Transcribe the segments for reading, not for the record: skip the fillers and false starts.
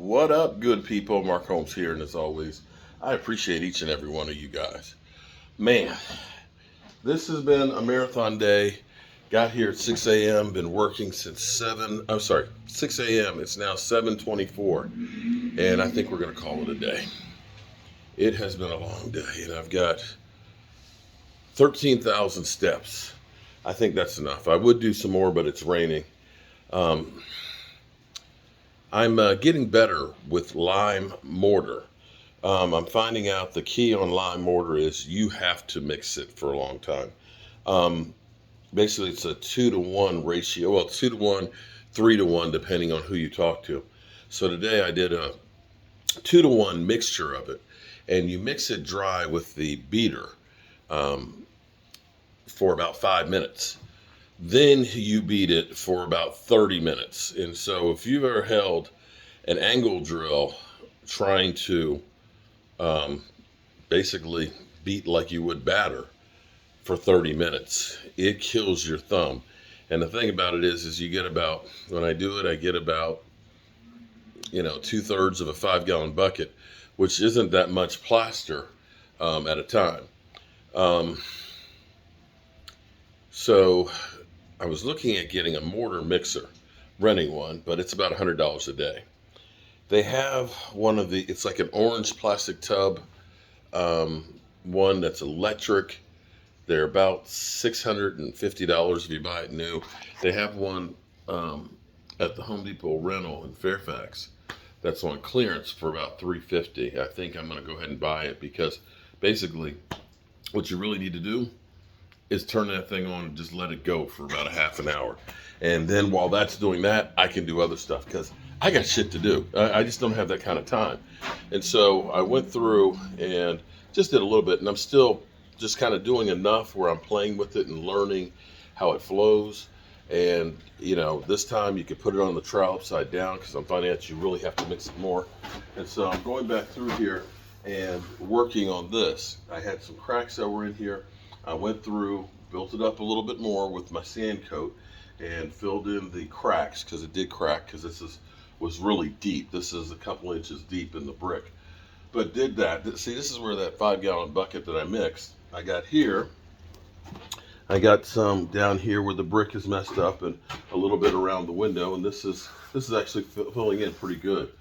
What up, good people? Mark Holmes here, and as always, I appreciate each and every one of you guys. Man, this has been a marathon day. Got here at 6 a.m., been working since 6 a.m. It's now 7:24, and I think we're going to call it a day. It has been a long day, and I've got 13,000 steps. I think that's enough. I would do some more, but it's raining. Um, I'm getting better with lime mortar. I'm finding out the key on lime mortar is you have to mix it for a long time. Um, Basically, it's a 2-to-1 ratio. Well, 2-to-1, 3-to-1, depending on who you talk to. So today I did a 2-to-1 mixture of it, and you mix it dry with the beater um, for about 5 minutes. Then you beat it for about 30 minutes. And so if you've ever held an angle drill trying to um, basically beat like you would batter for 30 minutes, it kills your thumb. And the thing about it is you get about, when I do it, I get about, 2/3 of a 5-gallon bucket, which isn't that much plaster at a time. Um, so I was looking at getting a mortar mixer, renting one, but it's about $100 a day. They have it's like an orange plastic tub, one that's electric. They're about $650 if you buy it new. They have one at the Home Depot rental in Fairfax that's on clearance for about $350. I think I'm going to go ahead and buy it because basically what you really need to do is turn that thing on and just let it go for about a half an hour. And then while that's doing that, I can do other stuff because I got shit to do. I just don't have that kind of time. And so I went through and just did a little bit, and I'm still just kind of doing enough where I'm playing with it and learning how it flows. And, this time you could put it on the trowel upside down because I'm finding out you really have to mix it more. And so I'm going back through here and working on this. I had some cracks that were in here. I went through, built it up a little bit more with my sand coat and filled in the cracks because it did crack because was really deep. This is a couple inches deep in the brick. But did that. See, this is where that 5-gallon bucket that I mixed, I got here. I got some down here where the brick is messed up and a little bit around the window. And this is actually filling in pretty good.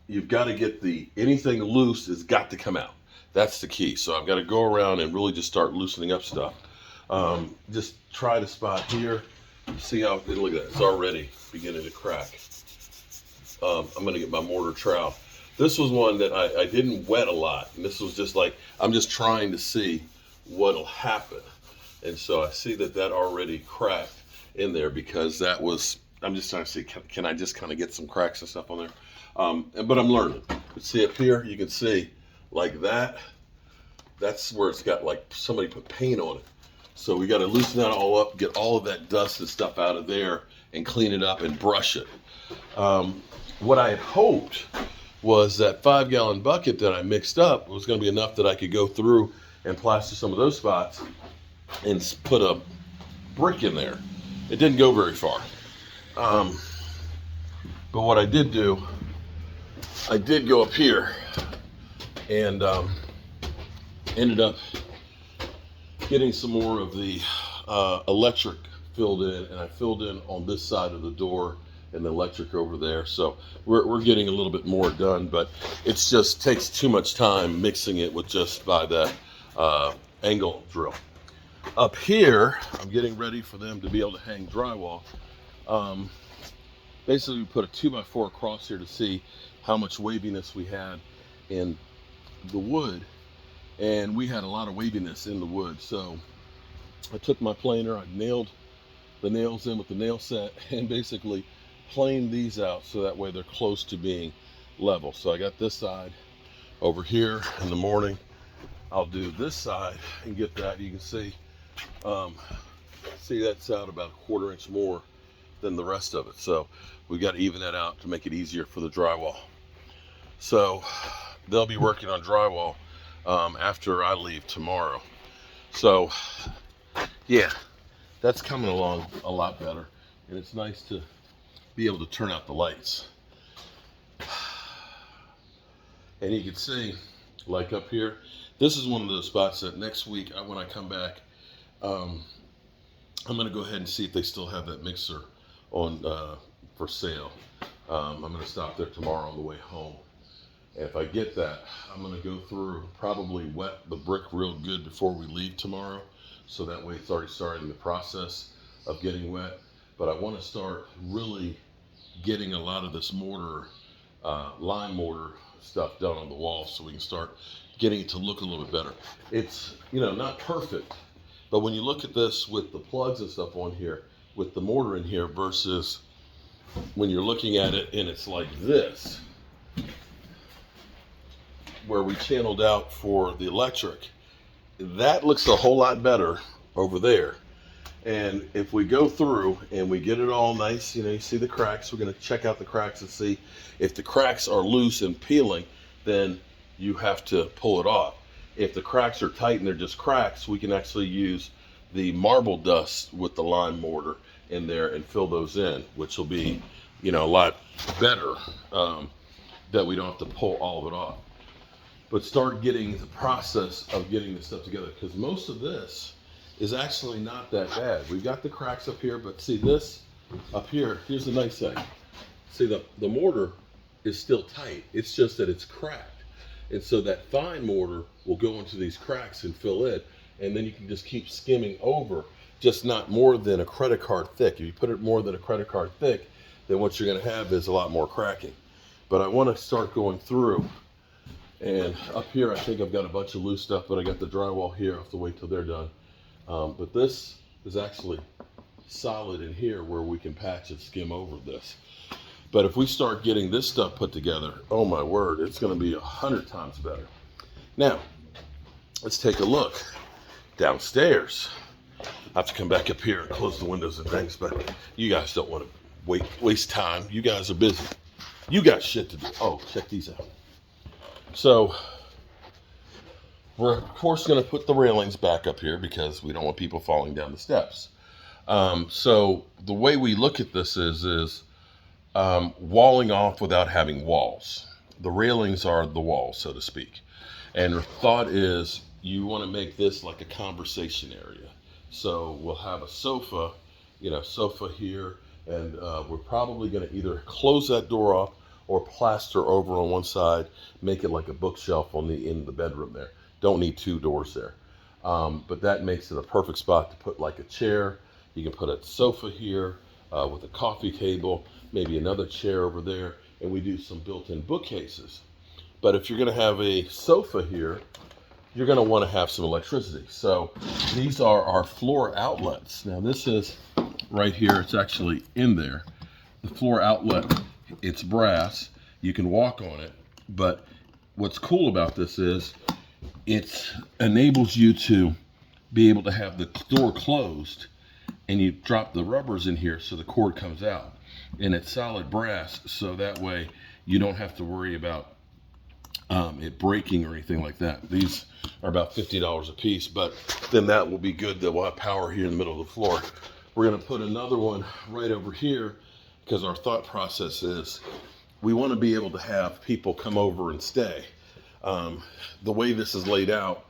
You've got to get anything loose has got to come out. That's the key. So I've got to go around and really just start loosening up stuff. Just try to spot here. See how, look at that, it's already beginning to crack. I'm going to get my mortar trowel. This was one that I didn't wet a lot. And this was just like, I'm just trying to see what'll happen. And so I see that already cracked in there because I'm just trying to see, can I just kind of get some cracks and stuff on there? But I'm learning. But see up here, you can see like that. That's where it's got like somebody put paint on it. So we got to loosen that all up, get all of that dust and stuff out of there and clean it up and brush it. What I had hoped was that 5-gallon bucket that I mixed up was going to be enough that I could go through and plaster some of those spots and put a brick in there. It didn't go very far. But what I did do, I did go up here and ended up getting some more of the electric filled in, and I filled in on this side of the door and the electric over there. So we're getting a little bit more done, but it's just takes too much time mixing it with just by that angle drill. Up here, I'm getting ready for them to be able to hang drywall. Basically, we put a 2x4 across here to see how much waviness we had in the wood, and we had a lot of waviness in the wood. So I took my planer, I nailed the nails in with the nail set, and basically plane these out so that way they're close to being level. So I got this side over here. In the morning I'll do this side and get that. You can see that's out about a 1/4 inch more than the rest of it. So we got to even that out to make it easier for the drywall. So they'll be working on drywall after I leave tomorrow. So yeah, that's coming along a lot better, and it's nice to be able to turn out the lights. And you can see, like up here, this is one of those spots that next week when I come back, um, I'm going to go ahead and see if they still have that mixer on for sale. I'm going to stop there tomorrow on the way home. And if I get that, I'm going to go through, probably wet the brick real good before we leave tomorrow. So that way it's already starting the process of getting wet. But I want to start really getting a lot of this mortar, lime mortar stuff done on the wall so we can start getting it to look a little bit better. It's, not perfect. But when you look at this with the plugs and stuff on here, with the mortar in here versus when you're looking at it and it's like this, where we channeled out for the electric, that looks a whole lot better over there. And if we go through and we get it all nice, you see the cracks, we're going to check out the cracks and see if the cracks are loose and peeling, then you have to pull it off. If the cracks are tight and they're just cracks, we can actually use the marble dust with the lime mortar in there and fill those in, which will be, a lot better, that we don't have to pull all of it off. But start getting the process of getting this stuff together, because most of this is actually not that bad. We've got the cracks up here, but see this up here, here's the nice thing. See, the mortar is still tight. It's just that it's cracked. And so that fine mortar will go into these cracks and fill in. And then you can just keep skimming over, just not more than a credit card thick. If you put it more than a credit card thick, then what you're gonna have is a lot more cracking. But I wanna start going through. And up here, I think I've got a bunch of loose stuff, but I got the drywall here. I'll have to wait till they're done. But this is actually solid in here where we can patch and skim over this. But if we start getting this stuff put together, oh my word, it's going to be 100 times better. Now, let's take a look downstairs. I have to come back up here and close the windows and things, but you guys don't want to waste time. You guys are busy. You got shit to do. Oh, check these out. So we're of course going to put the railings back up here because we don't want people falling down the steps. So the way we look at this is walling off without having walls. The railings are the walls, so to speak. And the thought is you want to make this like a conversation area. So we'll have a sofa, sofa here, and we're probably going to either close that door off or plaster over on one side, make it like a bookshelf on the end of the bedroom there. Don't need two doors there. But that makes it a perfect spot to put like a chair. You can put a sofa here with a coffee table, maybe another chair over there, and we do some built-in bookcases. But if you're gonna have a sofa here, you're gonna wanna have some electricity. So these are our floor outlets. Now this is right here, it's actually in there. The floor outlet, it's brass. You can walk on it, but what's cool about this is it enables you to be able to have the door closed and you drop the rubbers in here so the cord comes out. And it's solid brass, so that way you don't have to worry about it breaking or anything like that. These are about $50 a piece, but then that will be good that we'll have power here in the middle of the floor. We're gonna put another one right over here because our thought process is we want to be able to have people come over and stay. The way this is laid out,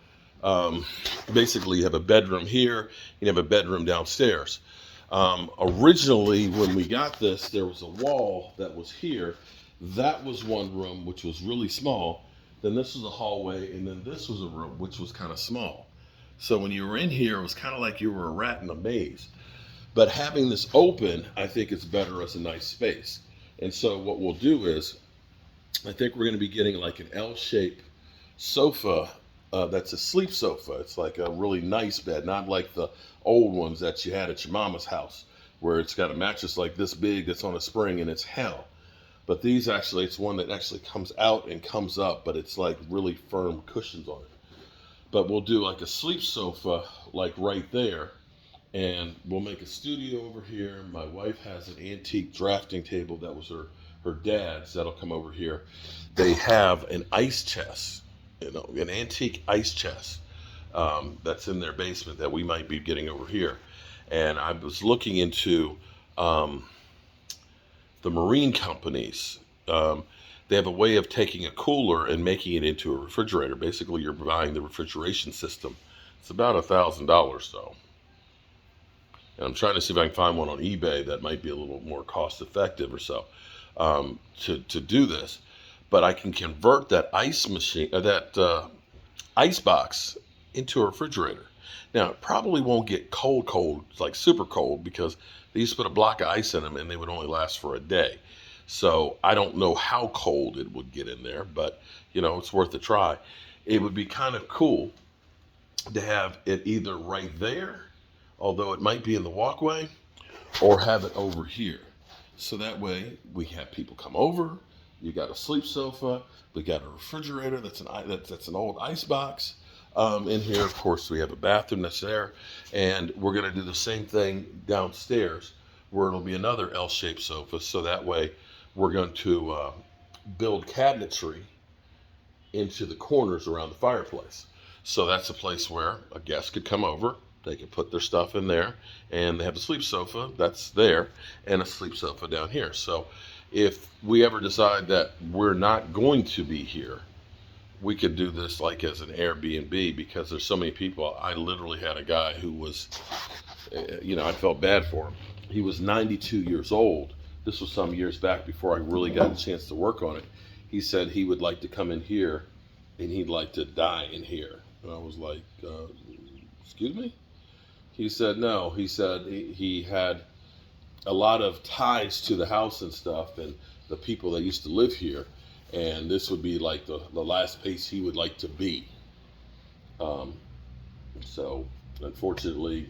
basically you have a bedroom here, you have a bedroom downstairs. Originally, when we got this, there was a wall that was here. That was one room, which was really small. Then this was a hallway, and then this was a room, which was kind of small. So when you were in here, it was kind of like you were a rat in a maze. But having this open, I think it's better as a nice space. And so what we'll do is, I think we're going to be getting like an L-shaped sofa that's a sleep sofa. It's like a really nice bed, not like the old ones that you had at your mama's house, where it's got a mattress like this big that's on a spring and it's hell. But these actually, it's one that actually comes out and comes up, but it's like really firm cushions on it. But we'll do like a sleep sofa like right there. And we'll make a studio over here. My wife has an antique drafting table that was her dad's that'll come over here. They have an ice chest, an antique ice chest that's in their basement that we might be getting over here. And I was looking into the marine companies. They have a way of taking a cooler and making it into a refrigerator. Basically, you're buying the refrigeration system. It's about $1,000 though. And I'm trying to see if I can find one on eBay that might be a little more cost effective or so to do this. But I can convert that ice machine, ice box into a refrigerator. Now, it probably won't get cold, like super cold, because they used to put a block of ice in them and they would only last for a day. So I don't know how cold it would get in there, but it's worth a try. It would be kind of cool to have it either right there, although it might be in the walkway, or have it over here. So that way we have people come over. You got a sleep sofa. We got a refrigerator that's an old ice box. In here, of course, we have a bathroom that's there, and we're going to do the same thing downstairs, where it'll be another L-shaped sofa. So that way, we're going to build cabinetry into the corners around the fireplace. So that's a place where a guest could come over. They could put their stuff in there, and they have a sleep sofa that's there, and a sleep sofa down here. So if we ever decide that we're not going to be here, we could do this like as an Airbnb, because there's so many people. I literally had a guy who was, I felt bad for him. He was 92 years old. This was some years back before I really got a chance to work on it. He said he would like to come in here and he'd like to die in here. And I was like, excuse me? He said no. He said he had a lot of ties to the house and stuff and the people that used to live here. And this would be like the last place he would like to be. So unfortunately,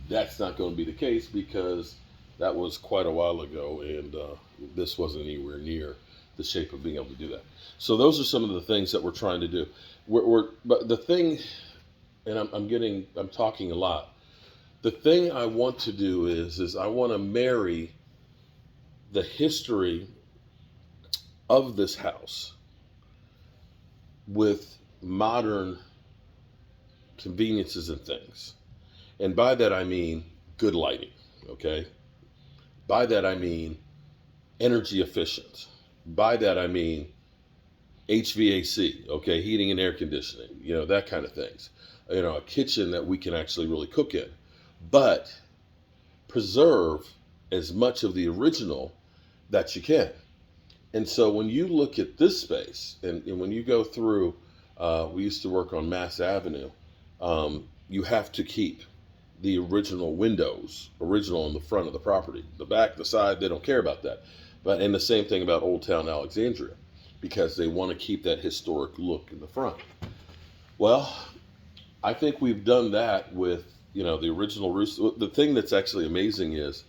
that's not going to be the case, because that was quite a while ago, and this wasn't anywhere near the shape of being able to do that. So those are some of the things that we're trying to do. But the thing, and I'm talking a lot. The thing I want to do is I want to marry the history of this house with modern conveniences and things. And by that I mean good lighting, okay? By that I mean energy efficient. By that I mean HVAC, okay? Heating and air conditioning, that kind of things. A kitchen that we can actually really cook in. But preserve as much of the original that you can. And so when you look at this space, and when you go through, we used to work on Mass Avenue, you have to keep the original windows, original in the front of the property. The back, the side, they don't care about that. And the same thing about Old Town Alexandria, because they want to keep that historic look in the front. Well, I think we've done that with, the original roofs. The thing that's actually amazing is,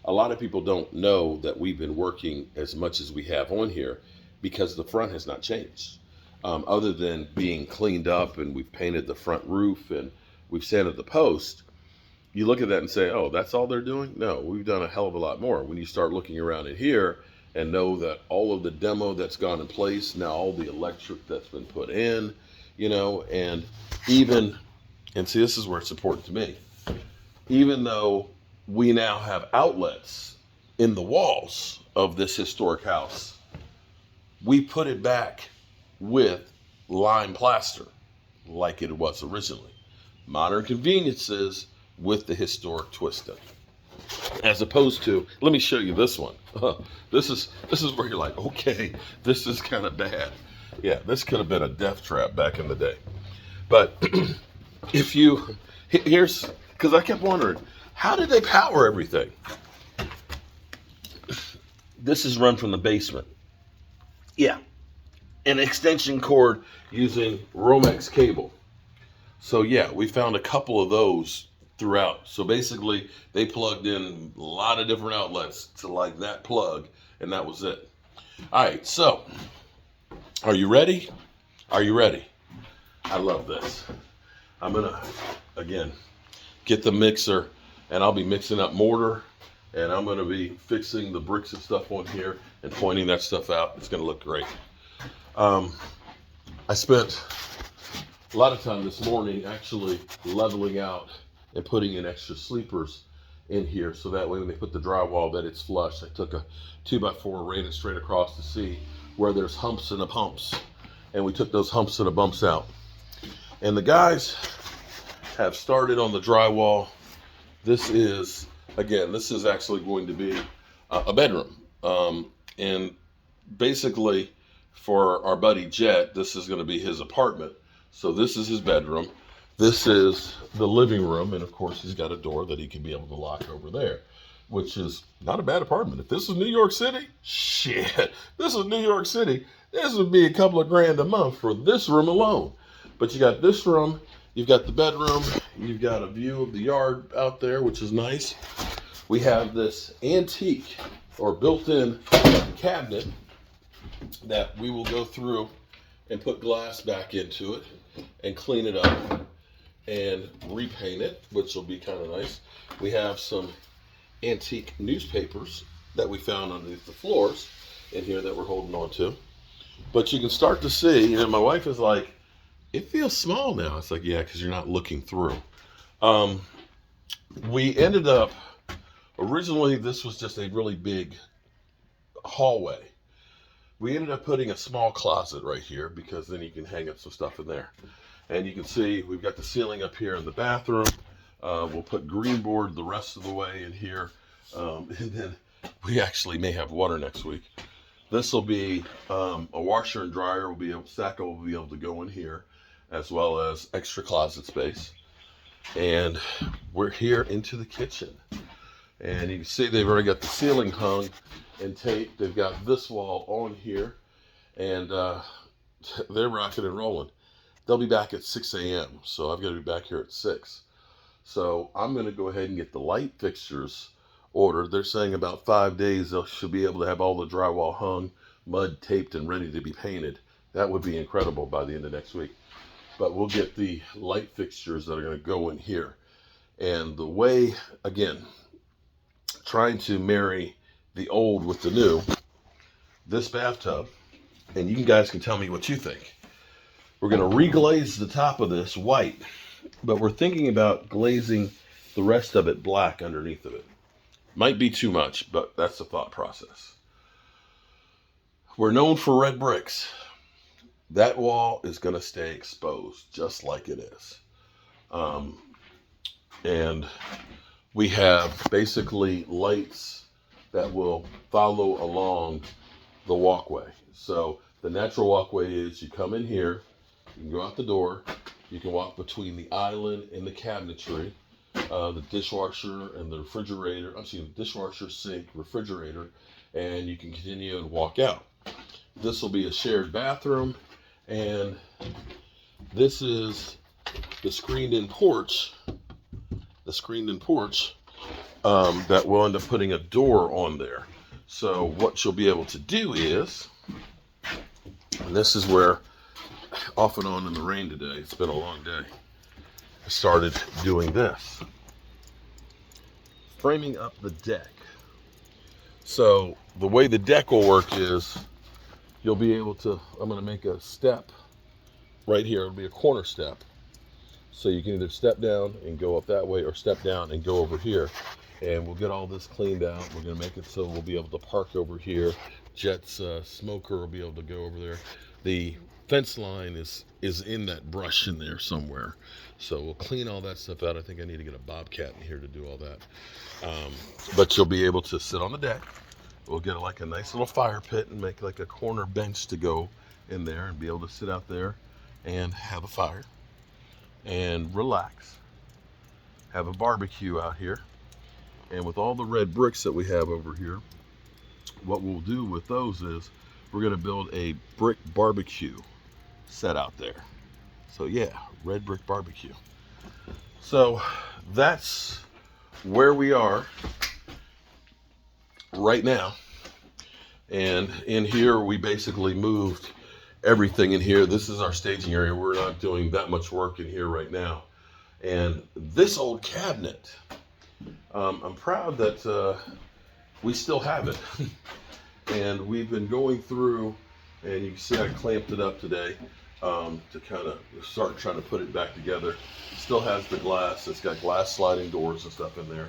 a lot of people don't know that we've been working as much as we have on here, because the front has not changed. Other than being cleaned up, and we've painted the front roof and we've sanded the post. You look at that and say, oh, that's all they're doing? No, we've done a hell of a lot more. When you start looking around in here and know that all of the demo that's gone in place, now all the electric that's been put in, and see, this is where it's important to me. Even though we now have outlets in the walls of this historic house, we put it back with lime plaster like it was originally. Modern conveniences with the historic twist in it. As opposed to, let me show you this one. This is where you're like, okay, this is kind of bad. Yeah, this could have been a death trap back in the day. But here's, because I kept wondering, how did they power everything? This is run from the basement. Yeah, an extension cord using Romex cable. So yeah, we found a couple of those throughout. So basically, they plugged in a lot of different outlets to like that plug, and that was it. All right, so are you ready? Are you ready? I love this. I'm gonna, again, get the mixer, and I'll be mixing up mortar, and I'm gonna be fixing the bricks and stuff on here and pointing that stuff out. It's gonna look great. I spent a lot of time this morning actually leveling out and putting in extra sleepers in here, so that way when they put the drywall that it's flush. I took a 2x4, ran it straight across to see where there's humps and bumps. And we took those humps and the bumps out. And the guys have started on the drywall. This is actually going to be a bedroom. And basically, for our buddy Jet, this is going to be his apartment. So this is his bedroom. This is the living room. And of course, he's got a door that he can be able to lock over there, which is not a bad apartment. If this was New York City, shit, this is New York City. This would be a couple of grand a month for this room alone. But you got this room, you've got the bedroom, you've got a view of the yard out there, which is nice. We have this antique or built-in cabinet that we will go through and put glass back into it and clean it up and repaint it, which will be kind of nice. We have some antique newspapers that we found underneath the floors in here that we're holding on to. But you can start to see, my wife is like, it feels small now. It's like, yeah, because you're not looking through. We ended up, originally this was just a really big hallway. We ended up putting a small closet right here because then you can hang up some stuff in there. And you can see we've got the ceiling up here in the bathroom. We'll put green board the rest of the way in here. And then we actually may have water next week. This will be a washer and dryer. Sacco will be able to go in here, as well as extra closet space. And we're here into the kitchen. And you can see they've already got the ceiling hung and taped. They've got this wall on here. And they're rocking and rolling. They'll be back at 6 a.m. So I've got to be back here at 6. So I'm going to go ahead and get the light fixtures ordered. They're saying about 5 days they should be able to have all the drywall hung, mud taped, and ready to be painted. That would be incredible by the end of next week. But we'll get the light fixtures that are going to go in here. And the way, again, trying to marry the old with the new, this bathtub, and you guys can tell me what you think. We're going to reglaze the top of this white, but we're thinking about glazing the rest of it black underneath of it. Might be too much, but that's the thought process. We're known for red bricks. That wall is going to stay exposed just like it is. And we have basically lights that will follow along the walkway. So the natural walkway is you come in here, you can go out the door, you can walk between the island and the cabinetry, the dishwasher and the refrigerator, dishwasher, sink, refrigerator, and you can continue and walk out. This will be a shared bathroom, and this is the screened-in porch. That we'll end up putting a door on there. So what you'll be able to do is, and this is where, off and on in the rain today, it's been a long day, I started doing this. Framing up the deck. So the way the deck will work is, you'll be able to, I'm going to make a step right here. It'll be a corner step. So you can either step down and go up that way, or step down and go over here. And we'll get all this cleaned out. We're going to make it so we'll be able to park over here. Jet's smoker will be able to go over there. The fence line is in that brush in there somewhere. So we'll clean all that stuff out. I think I need to get a bobcat in here to do all that. But you'll be able to sit on the deck. We'll get like a nice little fire pit and make like a corner bench to go in there and be able to sit out there and have a fire and relax. Have a barbecue out here. And with all the red bricks that we have over here, what we'll do with those is we're going to build a brick barbecue set out there. So yeah, red brick barbecue. So that's where we are right now. And in here, we basically moved everything in here. This is our staging area. We're not doing that much work in here right now. And this old cabinet, I'm proud that we still have it. And we've been going through, and you can see I clamped it up today to kind of start trying to put it back together. It still has the glass. It's got glass sliding doors and stuff in there.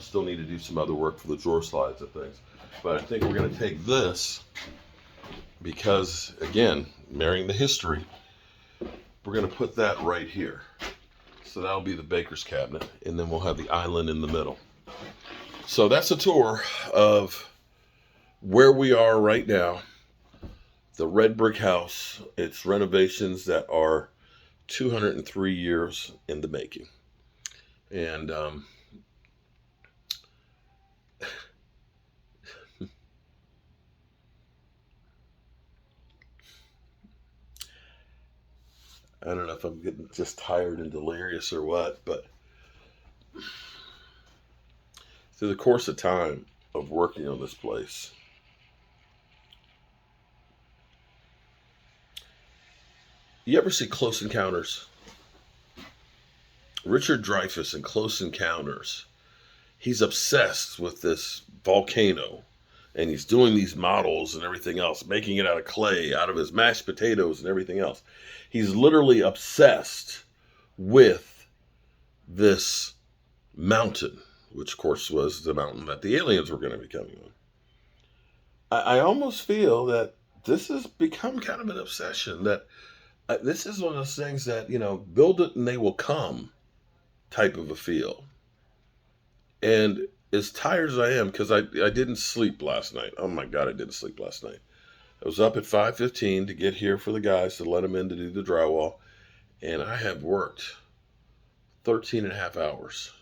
Still need to do some other work for the drawer slides and things. But I think we're going to take this because, again, marrying the history, we're going to put that right here. So that'll be the baker's cabinet, and then we'll have the island in the middle. So that's a tour of where we are right now. The red brick house, it's renovations that are 203 years in the making. And I don't know if I'm getting just tired and delirious or what, but through the course of time of working on this place, you ever see Close Encounters? Richard Dreyfuss in Close Encounters, he's obsessed with this volcano, and he's doing these models and everything else, making it out of clay, out of his mashed potatoes and everything else. He's literally obsessed with this mountain, which of course was the mountain that the aliens were going to be coming on. I almost feel that this has become kind of an obsession, that this is one of those things that, build it and they will come type of a feel. And as tired as I am, because I didn't sleep last night. Oh my God, I didn't sleep last night. I was up at 5:15 to get here for the guys to let them in to do the drywall. And I have worked 13 and a half hours.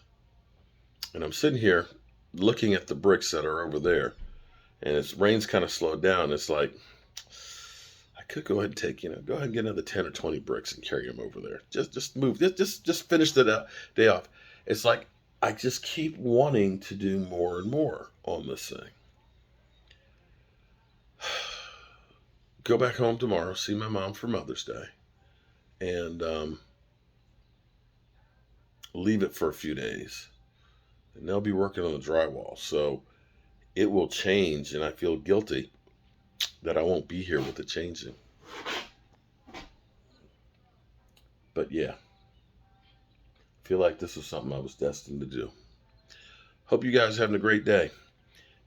And I'm sitting here looking at the bricks that are over there. And it's rain's kind of slowed down. It's like, I could go ahead and take, go ahead and get another 10 or 20 bricks and carry them over there. Just move, just finish the day off. It's like, I just keep wanting to do more and more on this thing. Go back home tomorrow, see my mom for Mother's Day, and leave it for a few days. And they'll be working on the drywall. So it will change, and I feel guilty that I won't be here with the changing. But yeah, I feel like this was something I was destined to do. Hope you guys are having a great day.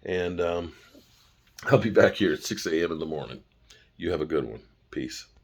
And I'll be back here at 6 a.m. in the morning. You have a good one. Peace.